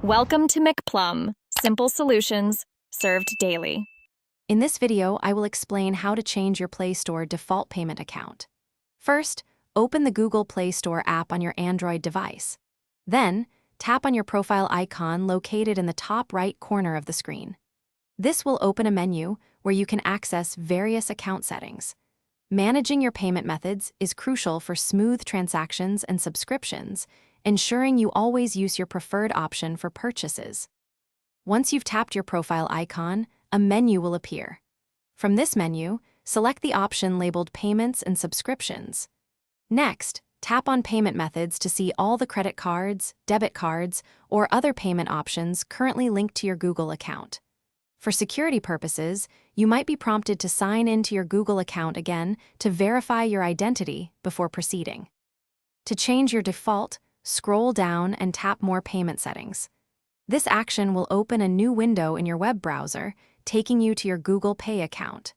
Welcome to McPlum, simple solutions served daily. In this video, I will explain how to change your Play Store default payment account. First, open the Google Play Store app on your Android device. Then, tap on your profile icon located in the top right corner of the screen. This will open a menu where you can access various account settings. Managing your payment methods is crucial for smooth transactions and subscriptions, ensuring you always use your preferred option for purchases. Once you've tapped your profile icon, a menu will appear. From this menu, select the option labeled Payments and Subscriptions. Next, tap on Payment Methods to see all the credit cards, debit cards, or other payment options currently linked to your Google account. For security purposes, you might be prompted to sign into your Google account again to verify your identity before proceeding. To change your default, scroll down and tap More Payment Settings. This action will open a new window in your web browser, taking you to your Google Pay account.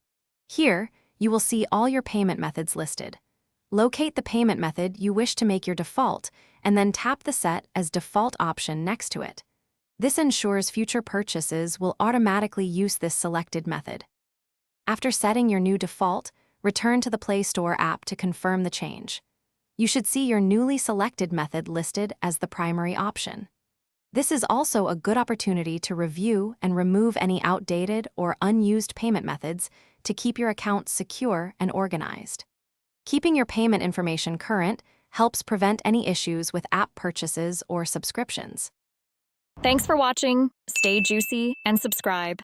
Here, you will see all your payment methods listed. Locate the payment method you wish to make your default, and then tap the Set as Default option next to it. This ensures future purchases will automatically use this selected method. After setting your new default, return to the Play Store app to confirm the change. You should see your newly selected method listed as the primary option. This is also a good opportunity to review and remove any outdated or unused payment methods to keep your account secure and organized. Keeping your payment information current helps prevent any issues with app purchases or subscriptions. Thanks for watching. Stay juicy and subscribe.